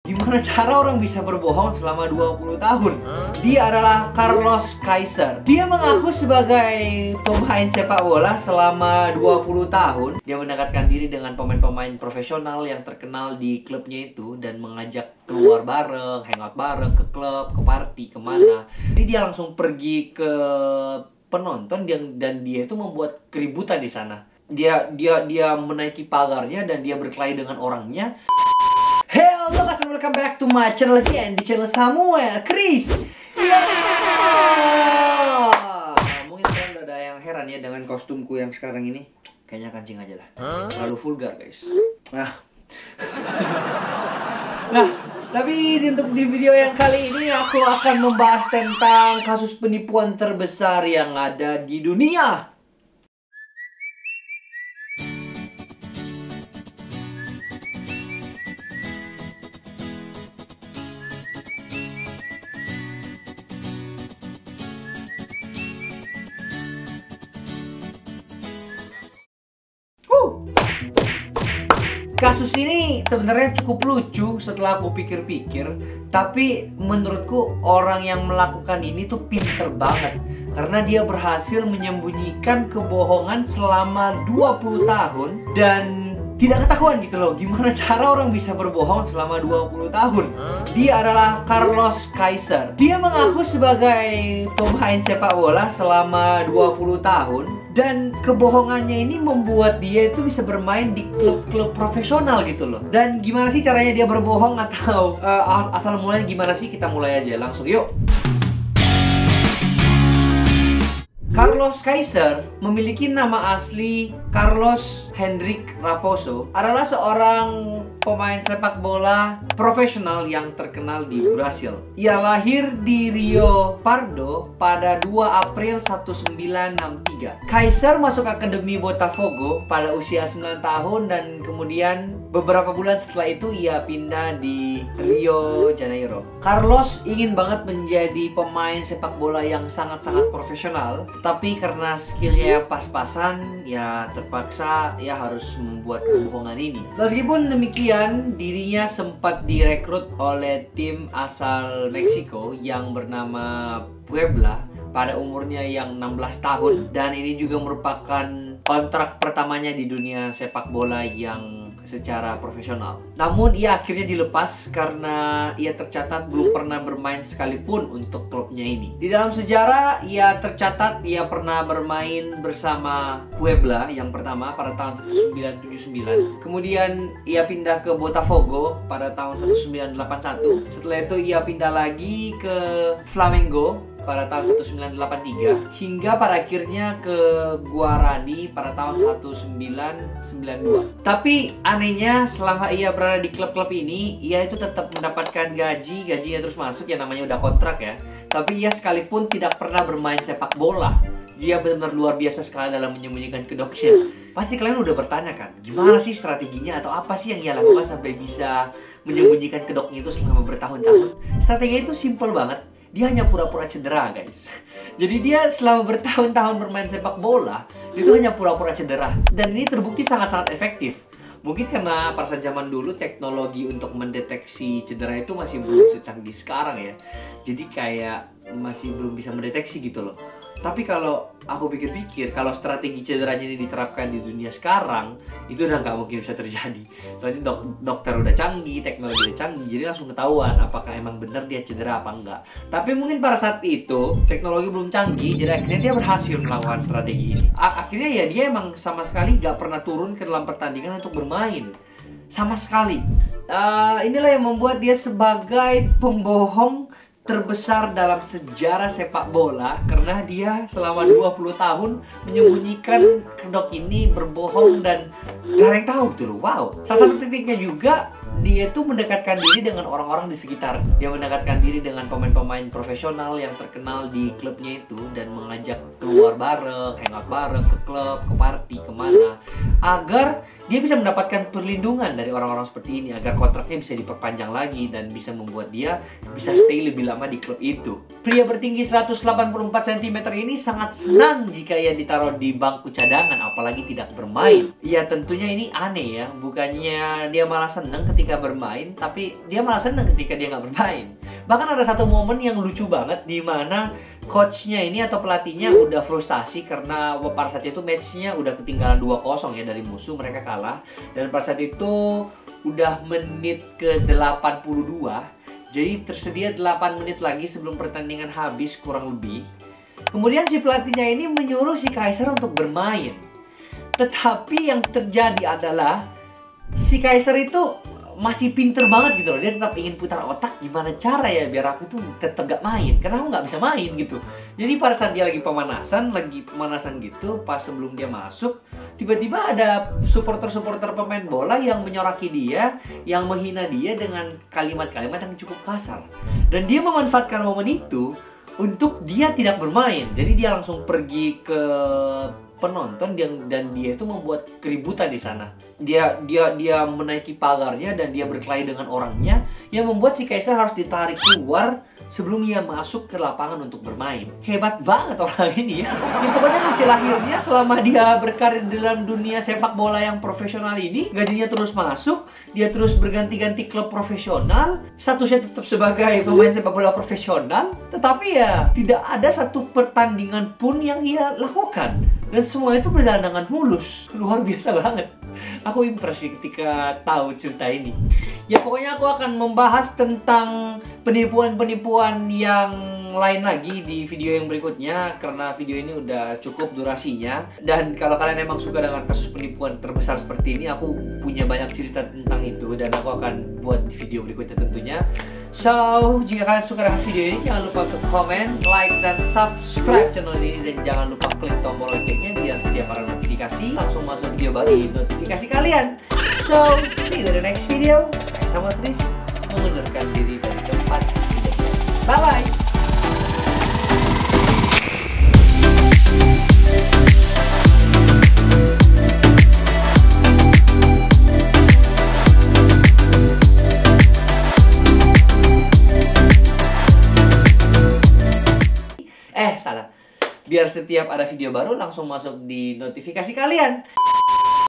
Gimana cara orang bisa berbohong selama 20 tahun? Dia adalah Carlos Kaiser. Dia mengaku sebagai pemain sepak bola selama 20 tahun. Dia mendekatkan diri dengan pemain-pemain profesional yang terkenal di klubnya itu dan mengajak keluar bareng, hangout bareng ke klub, ke party, kemana. Jadi dia langsung pergi ke penonton dan dia itu membuat keributan di sana. Dia menaiki pagarnya dan dia berkelahi dengan orangnya. Hello guys, and welcome back to my channel again, di channel Samuel Chris. Mungkin kalian udah ada yang heran ya dengan kostumku yang sekarang ini. Kayaknya kancing aja lah, terlalu vulgar guys. Nah, tapi untuk di video yang kali ini aku akan membahas tentang kasus penipuan terbesar yang ada di dunia. Kasus ini sebenarnya cukup lucu setelah aku pikir-pikir, tapi menurutku orang yang melakukan ini tuh pinter banget karena dia berhasil menyembunyikan kebohongan selama 20 tahun dan tidak ketahuan gitu loh. Gimana cara orang bisa berbohong selama 20 tahun? Dia adalah Carlos Kaiser. Dia mengaku sebagai pemain sepak bola selama 20 tahun dan kebohongannya ini membuat dia itu bisa bermain di klub-klub profesional gitu loh. Dan gimana sih caranya dia berbohong atau asal mulanya gimana sih? Kita mulai aja langsung yuk. Carlos Kaiser memiliki nama asli Carlos Hendrik Raposo, adalah seorang pemain sepak bola profesional yang terkenal di Brasil. Ia lahir di Rio Pardo pada 2 April 1963. Kaiser masuk Akademi Botafogo pada usia 9 tahun dan kemudian beberapa bulan setelah itu ia pindah di Rio Janeiro. Carlos ingin banget menjadi pemain sepak bola yang sangat-sangat profesional, tapi karena skillnya pas-pasan, ya terpaksa ya harus membuat kebohongan ini. Meskipun demikian, dirinya sempat direkrut oleh tim asal Meksiko yang bernama Puebla pada umurnya yang 16 tahun, dan ini juga merupakan kontrak pertamanya di dunia sepak bola yang secara profesional. Namun ia akhirnya dilepas karena ia tercatat belum pernah bermain sekalipun untuk klubnya ini. Di dalam sejarah ia tercatat ia pernah bermain bersama Puebla yang pertama pada tahun 1979. Kemudian ia pindah ke Botafogo pada tahun 1981. Setelah itu ia pindah lagi ke Flamengo pada tahun 1983 hingga pada akhirnya ke Guarani pada tahun 1992. Tapi anehnya selama ia berada di klub-klub ini, ia itu tetap mendapatkan gajinya terus masuk, ya namanya udah kontrak ya. Tapi ia sekalipun tidak pernah bermain sepak bola. Dia benar-benar luar biasa sekali dalam menyembunyikan kedoknya. Pasti kalian udah bertanya kan, gimana sih strateginya atau apa sih yang ia lakukan sampai bisa menyembunyikan kedoknya itu selama bertahun-tahun? Strateginya itu simple banget. Dia hanya pura-pura cedera guys. Jadi dia selama bertahun-tahun bermain sepak bola itu hanya pura-pura cedera. Dan ini terbukti sangat-sangat efektif. Mungkin karena pada zaman dulu teknologi untuk mendeteksi cedera itu masih belum secanggih sekarang ya. Jadi kayak masih belum bisa mendeteksi gitu loh. Tapi kalau aku pikir-pikir, kalau strategi cederanya ini diterapkan di dunia sekarang, itu udah nggak mungkin bisa terjadi. Soalnya dokter udah canggih, teknologi udah canggih, jadi langsung ketahuan apakah emang benar dia cedera apa enggak. Tapi mungkin pada saat itu, teknologi belum canggih, jadi akhirnya dia berhasil melakukan strategi ini. Akhirnya ya dia emang sama sekali nggak pernah turun ke dalam pertandingan untuk bermain. Sama sekali. Inilah yang membuat dia sebagai pembohong terbesar dalam sejarah sepak bola karena dia selama 20 tahun menyembunyikan kedok ini, berbohong dan gak ada yang tahu gitu loh. Wow. Salah satu titiknya juga dia tuh mendekatkan diri dengan orang-orang di sekitar. Dia mendekatkan diri dengan pemain-pemain profesional yang terkenal di klubnya itu dan mengajak keluar bareng, hangout bareng ke klub, ke party, kemana, agar dia bisa mendapatkan perlindungan dari orang-orang seperti ini agar kontraknya bisa diperpanjang lagi dan bisa membuat dia bisa stay lebih lama di klub itu. Pria bertinggi 184 cm ini sangat senang jika ia ditaruh di bangku cadangan, apalagi tidak bermain. Ya tentunya ini aneh ya, bukannya dia malah senang ketika bermain, tapi dia malah senang ketika dia nggak bermain. Bahkan ada satu momen yang lucu banget di mana coachnya ini atau pelatihnya udah frustasi karena pada saat itu matchnya udah ketinggalan 2-0 ya dari musuh, mereka kalah. Dan pada saat itu udah menit ke 82, jadi tersedia 8 menit lagi sebelum pertandingan habis kurang lebih. Kemudian si pelatihnya ini menyuruh si Kaiser untuk bermain. Tetapi yang terjadi adalah si Kaiser itu masih pinter banget gitu loh. Dia tetap ingin putar otak gimana cara ya biar aku tuh tetap gak main, karena aku gak bisa main gitu. Jadi pada saat dia lagi pemanasan gitu, pas sebelum dia masuk, tiba-tiba ada supporter-supporter pemain bola yang menyoraki dia, yang menghina dia dengan kalimat-kalimat yang cukup kasar. Dan dia memanfaatkan momen itu untuk dia tidak bermain. Jadi dia langsung pergi ke penonton dan dia itu membuat keributan di sana. Dia menaiki pagarnya dan dia berkelahi dengan orangnya yang membuat si Kaiser harus ditarik keluar sebelum ia masuk ke lapangan untuk bermain. Hebat banget orang ini ya. Yang pokoknya hasil akhirnya selama dia berkarir dalam dunia sepak bola yang profesional ini, gajinya terus masuk, dia terus berganti-ganti klub profesional, statusnya tetap sebagai pemain sepak bola profesional, tetapi ya tidak ada satu pertandingan pun yang ia lakukan. Dan semua itu berjalan dengan mulus. Luar biasa banget. Aku impresi ketika tahu cerita ini. Ya pokoknya aku akan membahas tentang penipuan-penipuan yang lain lagi di video yang berikutnya, karena video ini udah cukup durasinya. Dan kalau kalian emang suka dengan kasus penipuan terbesar seperti ini, aku punya banyak cerita tentang itu dan aku akan buat di video berikutnya tentunya. So, jika kalian suka dengan video ini, jangan lupa untuk komen, like, dan subscribe channel ini. Dan jangan lupa klik tombol loncengnya biar setiap ada notifikasi langsung masuk video baru di notifikasi kalian. So, see you in the next video. Saya sama Tris mengundurkan diri dari tempat video. Bye-bye! Salah. Biar setiap ada video baru langsung masuk di notifikasi kalian.